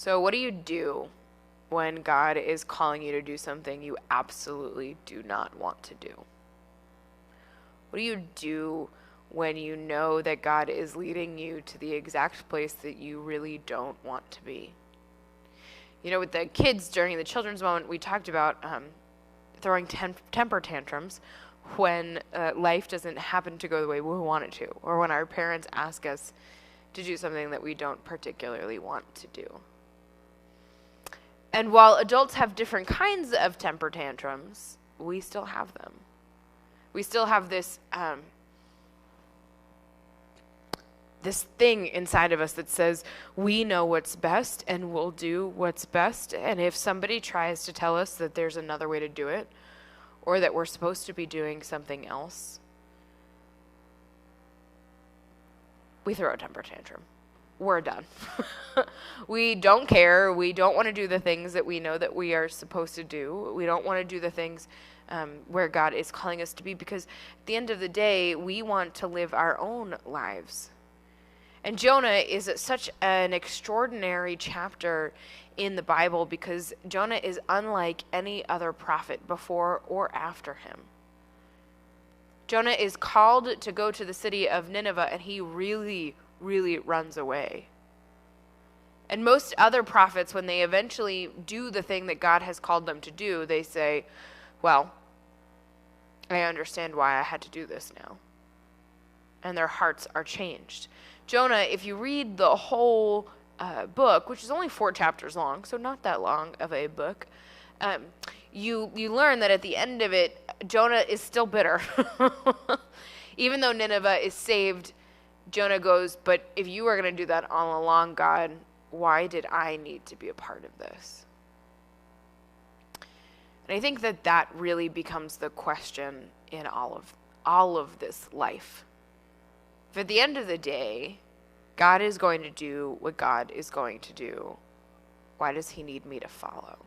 So what do you do when God is calling you to do something you absolutely do not want to do? What do you do when you know that God is leading you to the exact place that you really don't want to be? You know, with the kids during the children's moment, we talked about throwing temper tantrums when life doesn't happen to go the way we want it to, or when our parents ask us to do something that we don't particularly want to do. And while adults have different kinds of temper tantrums, we still have them. We still have this this thing inside of us that says we know what's best and we'll do what's best. And if somebody tries to tell us that there's another way to do it, or that we're supposed to be doing something else, we throw a temper tantrum. We're done. We don't care. We don't want to do the things that we know that we are supposed to do. We don't want to do the things where God is calling us to be, because at the end of the day, we want to live our own lives. And Jonah is such an extraordinary chapter in the Bible because Jonah is unlike any other prophet before or after him. Jonah is called to go to the city of Nineveh, and he really runs away. And most other prophets, when they eventually do the thing that God has called them to do, they say, well, I understand why I had to do this now. And their hearts are changed. Jonah, if you read the whole book, which is only 4 chapters long, so not that long of a book, you learn that at the end of it, Jonah is still bitter. Even though Nineveh is saved, Jonah goes, but if you were going to do that all along, God, why did I need to be a part of this? And I think that really becomes the question in all of this life. If at the end of the day, God is going to do what God is going to do, why does he need me to follow?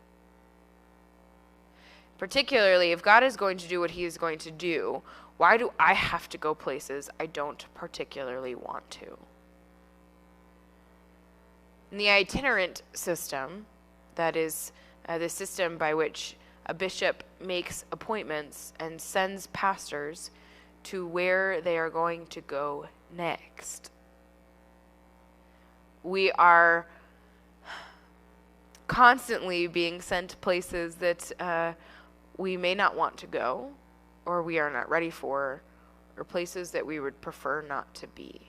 Particularly, if God is going to do what he is going to do, why do I have to go places I don't particularly want to? In the itinerant system, that is the system by which a bishop makes appointments and sends pastors to where they are going to go next. We are constantly being sent places that we may not want to go, or we are not ready for, or places that we would prefer not to be.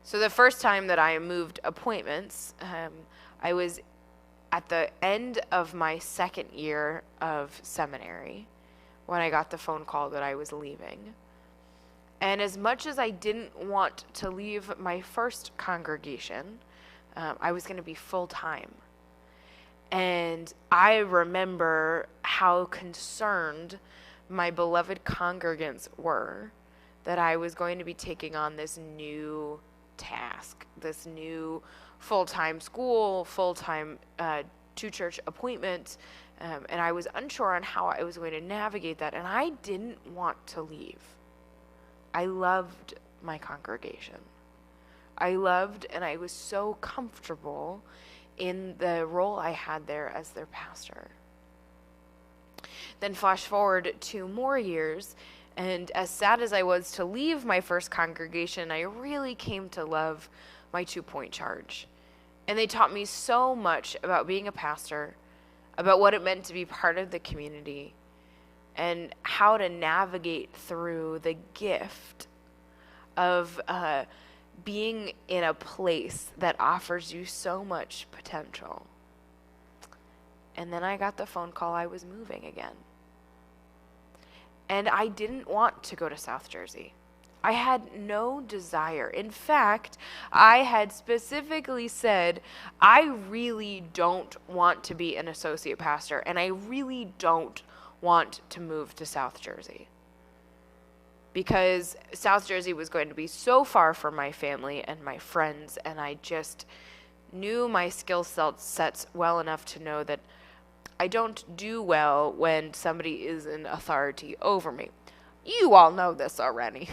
So the first time that I moved appointments, I was at the end of my second year of seminary when I got the phone call that I was leaving. And as much as I didn't want to leave my first congregation, I was going to be full-time. And I remember how concerned my beloved congregants were that I was going to be taking on this new task, this new full-time school, full-time to-church appointment, and I was unsure on how I was going to navigate that, and I didn't want to leave. I loved my congregation. I loved and I was so comfortable in the role I had there as their pastor. Then flash forward 2 more years, and as sad as I was to leave my first congregation, I really came to love my 2-point charge. And they taught me so much about being a pastor, about what it meant to be part of the community, and how to navigate through the gift of being in a place that offers you so much potential. And then I got the phone call I was moving again. And I didn't want to go to South Jersey. I had no desire. In fact, I had specifically said, I really don't want to be an associate pastor, and I really don't want to move to South Jersey. Because South Jersey was going to be so far from my family and my friends, and I just knew my skill sets well enough to know that I don't do well when somebody is in authority over me. You all know this already.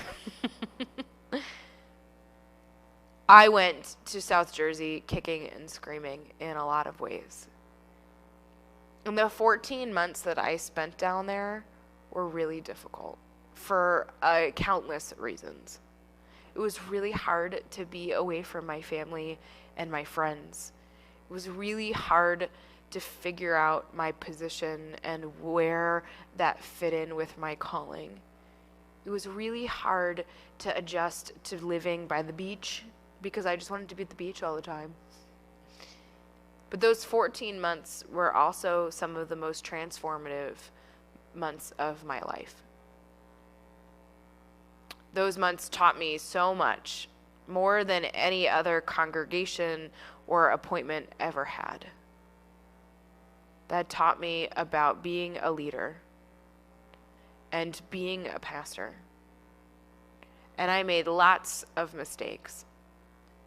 I went to South Jersey kicking and screaming in a lot of ways. And the 14 months that I spent down there were really difficult for countless reasons. It was really hard to be away from my family and my friends. It was really hard to figure out my position and where that fit in with my calling. It was really hard to adjust to living by the beach because I just wanted to be at the beach all the time. But those 14 months were also some of the most transformative months of my life. Those months taught me so much, more than any other congregation or appointment ever had. That taught me about being a leader and being a pastor. And I made lots of mistakes.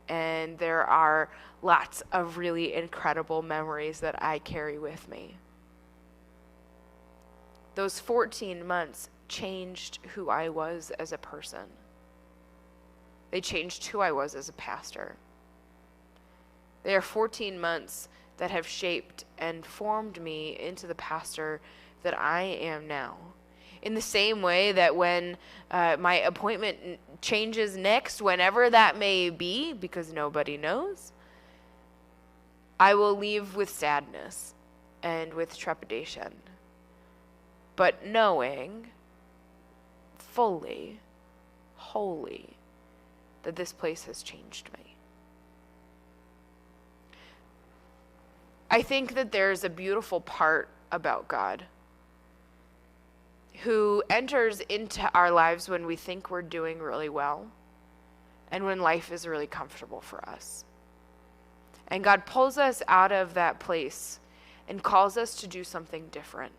And there are lots of really incredible memories that I carry with me. Those 14 months changed who I was as a person. They changed who I was as a pastor. They are 14 months that have shaped and formed me into the pastor that I am now. In the same way that when my appointment changes next, whenever that may be, because nobody knows, I will leave with sadness and with trepidation, but knowing fully, wholly, that this place has changed me. I think that there's a beautiful part about God who enters into our lives when we think we're doing really well and when life is really comfortable for us. And God pulls us out of that place and calls us to do something different.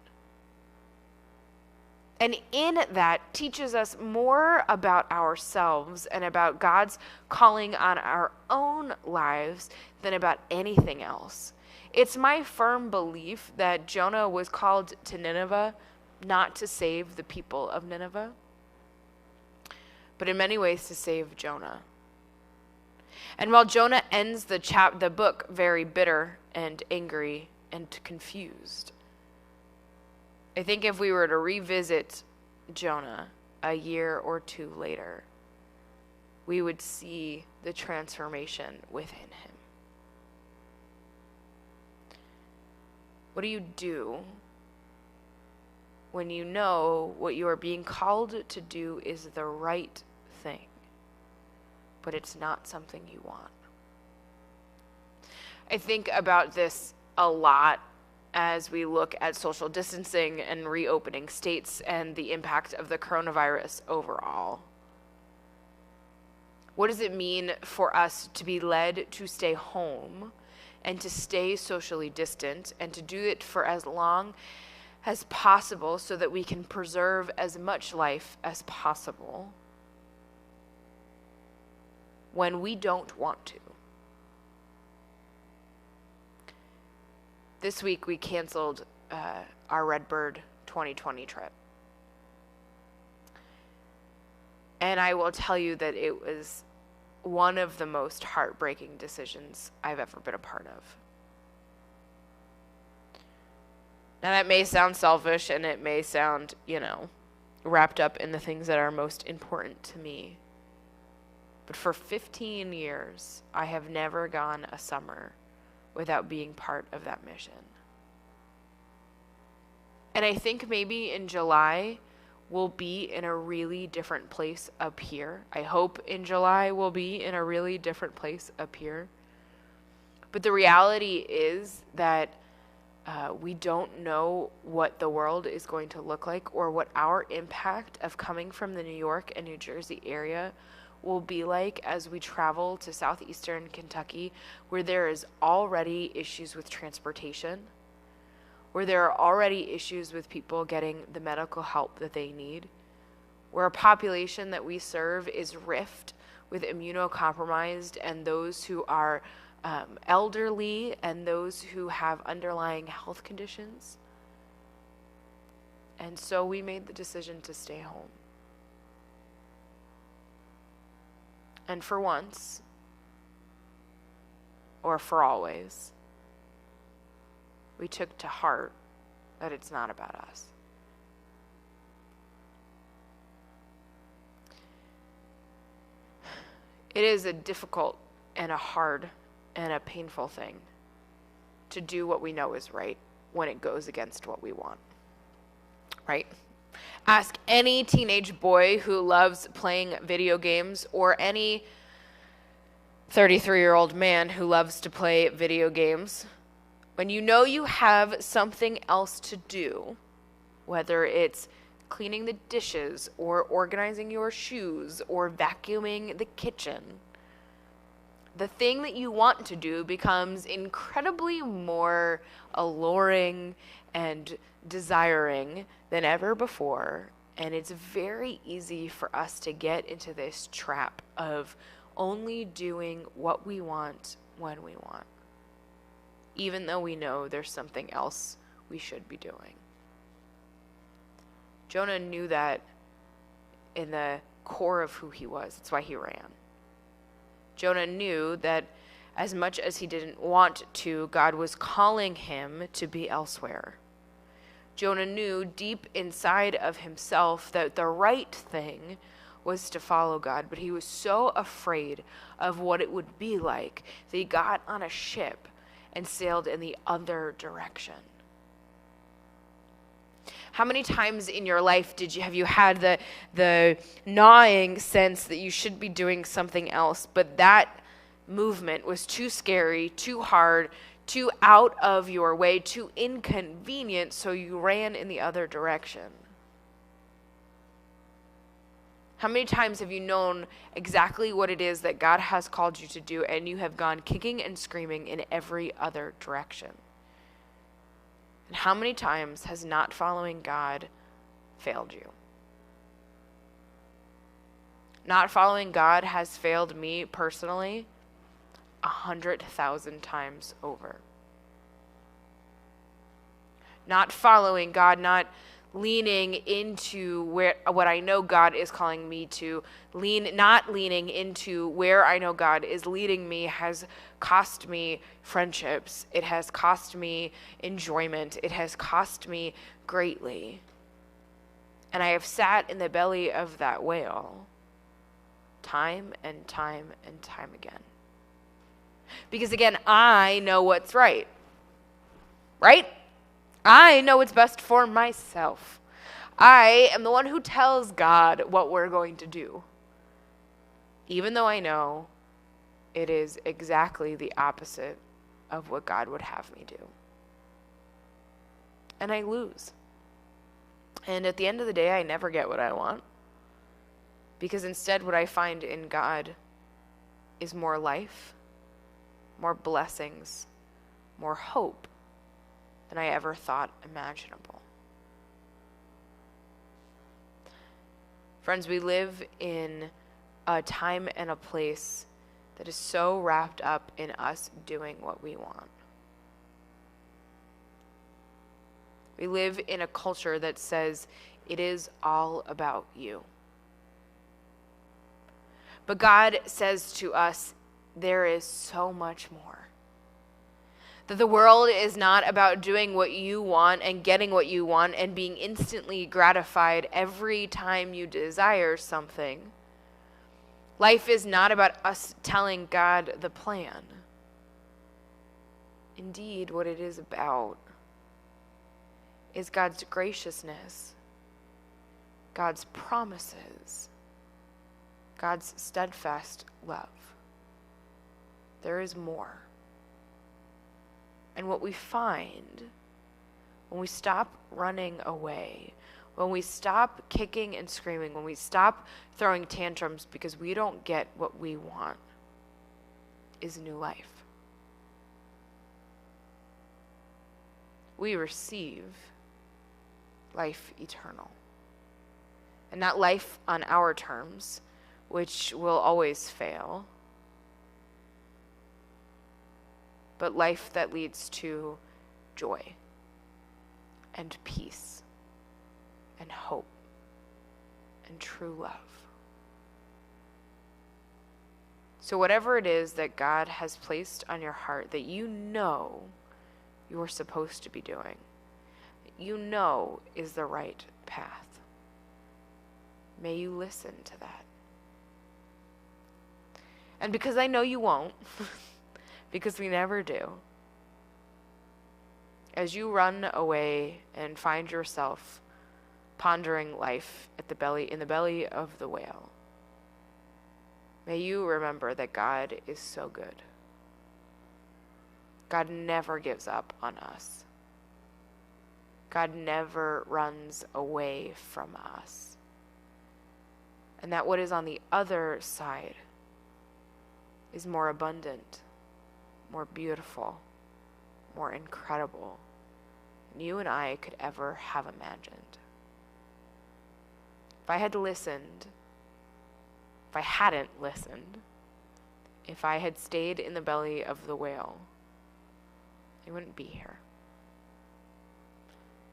And in that teaches us more about ourselves and about God's calling on our own lives than about anything else. It's my firm belief that Jonah was called to Nineveh not to save the people of Nineveh, but in many ways to save Jonah. And while Jonah ends the book very bitter and angry and confused, I think if we were to revisit Jonah a year or two later, we would see the transformation within him. What do you do when you know what you are being called to do is the right thing, but it's not something you want? I think about this a lot as we look at social distancing and reopening states and the impact of the coronavirus overall. What does it mean for us to be led to stay home and to stay socially distant and to do it for as long as possible so that we can preserve as much life as possible when we don't want to? This week we canceled our Redbird 2020 trip. And I will tell you that it was one of the most heartbreaking decisions I've ever been a part of. Now that may sound selfish and it may sound, wrapped up in the things that are most important to me. But for 15 years, I have never gone a summer without being part of that mission. And I think maybe in July, we'll be in a really different place up here. I hope in July we'll be in a really different place up here. But the reality is that we don't know what the world is going to look like or what our impact of coming from the New York and New Jersey area will be like as we travel to southeastern Kentucky, where there is already issues with transportation, where there are already issues with people getting the medical help that they need, where a population that we serve is rift with immunocompromised and those who are elderly and those who have underlying health conditions. And so we made the decision to stay home. And for once, or for always. We took to heart that it's not about us. It is a difficult and a hard and a painful thing to do what we know is right when it goes against what we want, right? Ask any teenage boy who loves playing video games or any 33-year-old man who loves to play video games. When you know you have something else to do, whether it's cleaning the dishes or organizing your shoes or vacuuming the kitchen, the thing that you want to do becomes incredibly more alluring and desiring than ever before. And it's very easy for us to get into this trap of only doing what we want when we want, even though we know there's something else we should be doing. Jonah knew that in the core of who he was. That's why he ran. Jonah knew that as much as he didn't want to, God was calling him to be elsewhere. Jonah knew deep inside of himself that the right thing was to follow God, but he was so afraid of what it would be like that he got on a ship and sailed in the other direction. How many times in your life have you had the gnawing sense that you should be doing something else, but that movement was too scary, too hard, too out of your way, too inconvenient, so you ran in the other direction? How many times have you known exactly what it is that God has called you to do, and you have gone kicking and screaming in every other direction? And how many times has not following God failed you? Not following God has failed me personally 100,000 times over. Not following God, not leaning into what I know God is calling me to, not leaning into where I know God is leading me has cost me friendships. It has cost me enjoyment. It has cost me greatly. And I have sat in the belly of that whale time and time and time again. Because again, I know what's right. Right? I know what's best for myself. I am the one who tells God what we're going to do, even though I know it is exactly the opposite of what God would have me do. And I lose. And at the end of the day, I never get what I want, because instead what I find in God is more life, more blessings, more hope than I ever thought imaginable. Friends, we live in a time and a place that is so wrapped up in us doing what we want. We live in a culture that says it is all about you. But God says to us, there is so much more. That the world is not about doing what you want and getting what you want and being instantly gratified every time you desire something. Life is not about us telling God the plan. Indeed, what it is about is God's graciousness, God's promises, God's steadfast love. There is more. And what we find when we stop running away, when we stop kicking and screaming, when we stop throwing tantrums because we don't get what we want, is new life. We receive life eternal. And not life on our terms, which will always fail, but life that leads to joy and peace and hope and true love. So whatever it is that God has placed on your heart that you know you're supposed to be doing, you know is the right path, may you listen to that. And because I know you won't, because we never do, as you run away and find yourself pondering life in the belly of the whale, may you remember that God is so good. God never gives up on us. God never runs away from us. And that what is on the other side is more abundant, more beautiful, more incredible than you and I could ever have imagined. If I had listened, if I hadn't listened, if I had stayed in the belly of the whale, I wouldn't be here.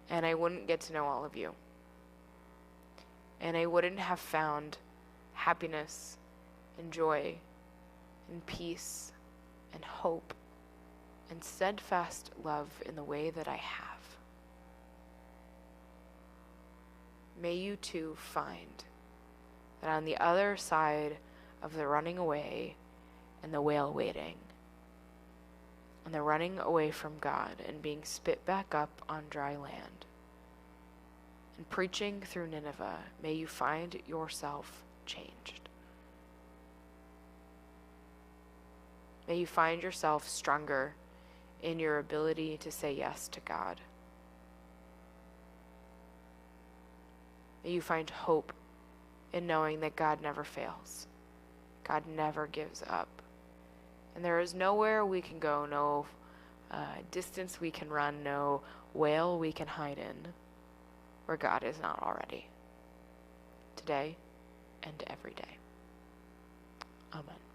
And I wouldn't get to know all of you. And I wouldn't have found happiness and joy and peace and hope and steadfast love in the way that I have. May you too find that on the other side of the running away and the whale waiting, and the running away from God and being spit back up on dry land, and preaching through Nineveh, may you find yourself changed. May you find yourself stronger in your ability to say yes to God. May you find hope in knowing that God never fails. God never gives up. And there is nowhere we can go, no distance we can run, no whale we can hide in, where God is not already. Today and every day. Amen.